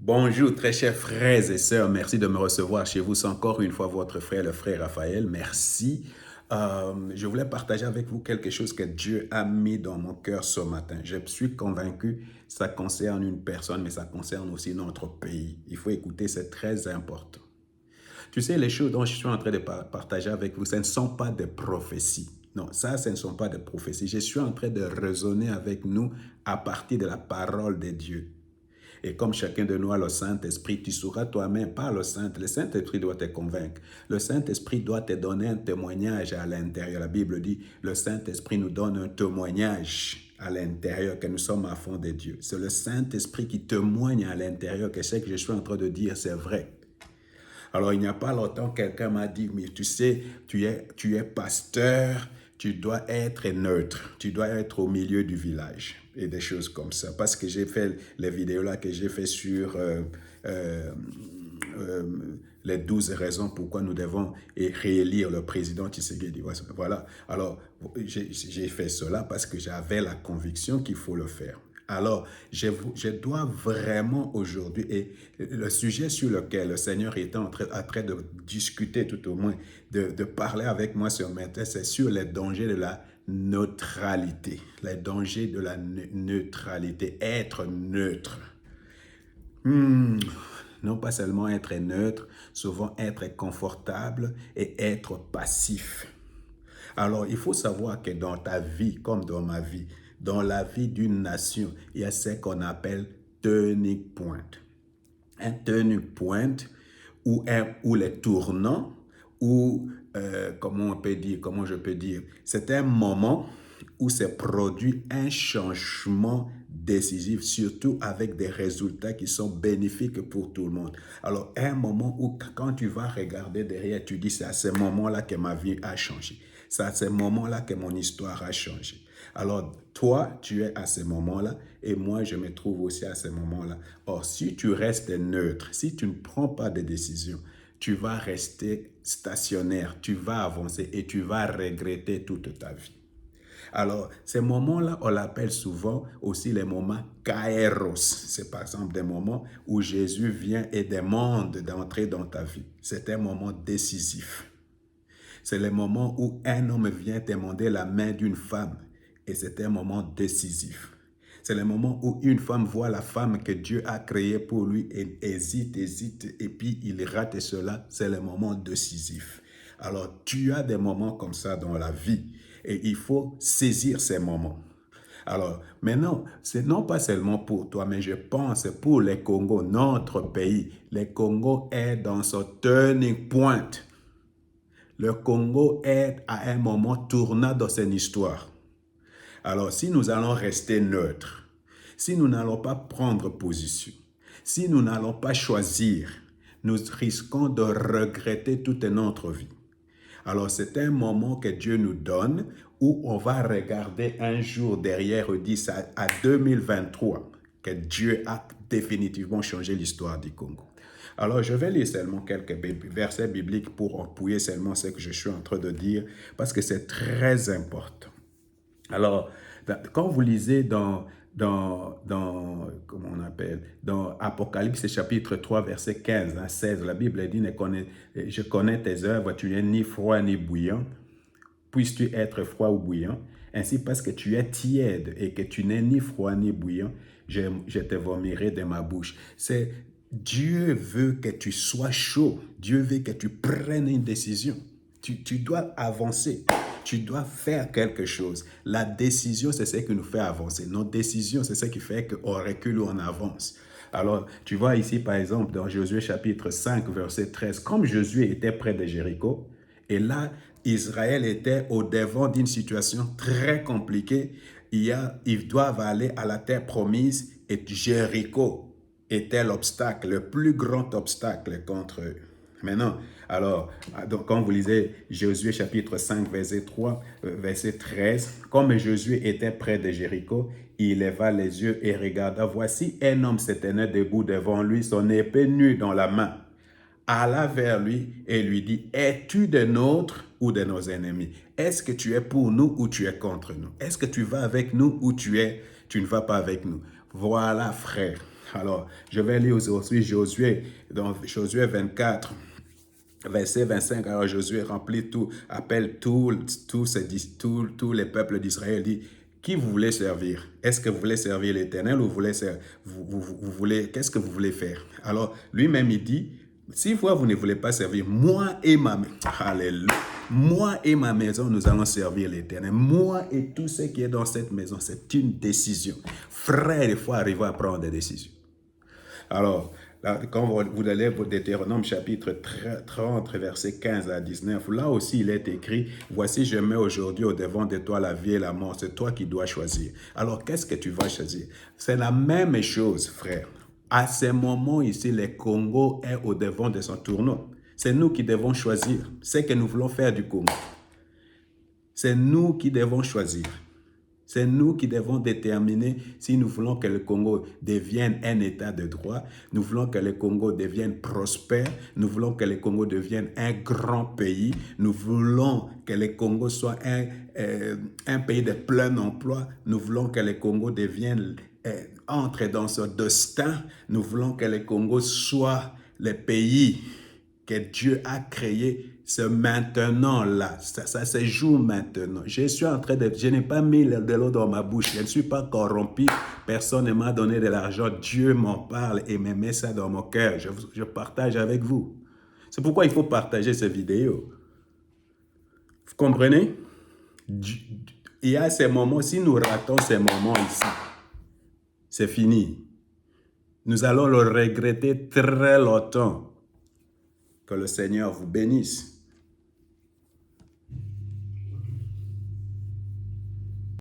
Bonjour, très chers frères et sœurs. Merci de me recevoir chez vous. C'est encore une fois votre frère, le frère Raphaël. Merci. Je voulais partager avec vous quelque chose que Dieu a mis dans mon cœur ce matin. Je suis convaincu que ça concerne une personne, mais ça concerne aussi notre pays. Il faut écouter, c'est très important. Tu sais, les choses dont je suis en train de partager avec vous, ce ne sont pas des prophéties. Non, ça, ce ne sont pas des prophéties. Je suis en train de raisonner avec nous à partir de la parole de Dieu. Et comme chacun de nous a le Saint-Esprit, tu sauras toi-même, pas le Saint-Esprit doit te convaincre. Le Saint-Esprit doit te donner un témoignage à l'intérieur. La Bible dit, le Saint-Esprit nous donne un témoignage à l'intérieur que nous sommes à fond de Dieu. C'est le Saint-Esprit qui témoigne à l'intérieur que ce que je suis en train de dire, c'est vrai. Alors, il n'y a pas longtemps, quelqu'un m'a dit, mais tu sais, tu es pasteur, tu dois être neutre, tu dois être au milieu du village et des choses comme ça. Parce que j'ai fait les vidéos là que j'ai fait sur les 12 raisons pourquoi nous devons réélire le président Tshisekedi. Voilà. Alors, j'ai fait cela parce que j'avais la conviction qu'il faut le faire. Alors, je dois vraiment aujourd'hui, et le sujet sur lequel le Seigneur est en train de discuter, tout au moins, de parler avec moi ce matin, c'est sur les dangers de la neutralité. Les dangers de la neutralité, être neutre. Non pas seulement être neutre, souvent être confortable et être passif. Alors, il faut savoir que dans ta vie, comme dans ma vie, dans la vie d'une nation, il y a ce qu'on appelle turning point. Un turning point ou les tournants, ou comment je peux dire, c'est un moment où se produit un changement décisif, surtout avec des résultats qui sont bénéfiques pour tout le monde. Alors, un moment où quand tu vas regarder derrière, tu dis, c'est à ce moment-là que ma vie a changé. C'est à ce moment-là que mon histoire a changé. Alors, toi, tu es à ce moment-là et moi, je me trouve aussi à ce moment-là. Or, si tu restes neutre, si tu ne prends pas de décision, tu vas rester stationnaire, tu vas avancer et tu vas regretter toute ta vie. Alors, ces moments-là, on l'appelle souvent aussi les moments kairos. C'est par exemple des moments où Jésus vient et demande d'entrer dans ta vie. C'est un moment décisif. C'est le moment où un homme vient demander la main d'une femme et c'est un moment décisif. C'est le moment où une femme voit la femme que Dieu a créée pour lui et hésite, et puis il rate cela. C'est le moment décisif. Alors, tu as des moments comme ça dans la vie et il faut saisir ces moments. Alors, maintenant, c'est non pas seulement pour toi, mais je pense pour les Congos, notre pays. Le Congo est dans son turning point. Le Congo est à un moment tournant dans son histoire. Alors, si nous allons rester neutres, si nous n'allons pas prendre position, si nous n'allons pas choisir, nous risquons de regretter toute notre vie. Alors, c'est un moment que Dieu nous donne où on va regarder un jour derrière 10 à 2023 que Dieu a définitivement changé l'histoire du Congo. Alors, je vais lire seulement quelques versets bibliques pour appuyer seulement ce que je suis en train de dire parce que c'est très important. Alors, quand vous lisez comment on appelle, dans Apocalypse chapitre 3, verset 15 à 16, la Bible dit, je connais tes œuvres, tu n'es ni froid ni bouillant, puisses-tu être froid ou bouillant, ainsi parce que tu es tiède et que tu n'es ni froid ni bouillant, je te vomirai de ma bouche. C'est Dieu veut que tu sois chaud, Dieu veut que tu prennes une décision. Tu dois avancer. Tu dois faire quelque chose. La décision, c'est ce qui nous fait avancer. Notre décision, c'est ce qui fait qu'on recule ou on avance. Alors, tu vois ici, par exemple, dans Josué chapitre 5, verset 13, comme Josué était près de Jéricho, et là, Israël était au devant d'une situation très compliquée. Ils doivent aller à la terre promise et Jéricho était l'obstacle, le plus grand obstacle contre eux. Maintenant, alors, donc, quand vous lisez Josué chapitre 5, verset 3, verset 13, comme Josué était près de Jéricho, il leva les yeux et regarda, voici un homme se tenait debout devant lui, son épée nue dans la main. Alla vers lui et lui dit, es-tu des nôtres ou de nos ennemis? Est-ce que tu es pour nous ou tu es contre nous? Est-ce que tu vas avec nous ou tu ne vas pas avec nous? Voilà, frère. Alors, je vais lire aujourd'hui Josué, dans Josué 24, verset 25. Alors Josué remplit tout, appelle tous les peuples d'Israël, dit, qui vous voulez servir? Est-ce que vous voulez servir l'Éternel ou vous voulez, qu'est-ce que vous voulez faire? Alors, lui-même, il dit, si vous ne voulez pas servir, moi et ma maison, alléluia, moi et ma maison, nous allons servir l'Éternel. Moi et tout ce qui est dans cette maison, c'est une décision. Frère, il faut arriver à prendre des décisions. Alors, là, quand vous allez au Deutéronome chapitre 30, verset 15 à 19, là aussi il est écrit, « Voici, je mets aujourd'hui au devant de toi la vie et la mort. C'est toi qui dois choisir. » Alors, qu'est-ce que tu vas choisir? C'est la même chose, frère. À ce moment ici, le Congo est au devant de son tournoi. C'est nous qui devons choisir ce que nous voulons faire du Congo. C'est nous qui devons choisir. C'est nous qui devons déterminer si nous voulons que le Congo devienne un État de droit, nous voulons que le Congo devienne prospère, nous voulons que le Congo devienne un grand pays, nous voulons que le Congo soit un pays de plein emploi, nous voulons que le Congo devienne, entre dans son destin, nous voulons que le Congo soit le pays que Dieu a créé. C'est maintenant là, ça se joue maintenant. Je n'ai pas mis de l'eau dans ma bouche, je ne suis pas corrompu, personne ne m'a donné de l'argent, Dieu m'en parle et me met ça dans mon cœur, je partage avec vous. C'est pourquoi il faut partager ces vidéos. Vous comprenez? Il y a ces moments, si nous ratons ces moments ici, c'est fini. Nous allons le regretter très longtemps. Que le Seigneur vous bénisse.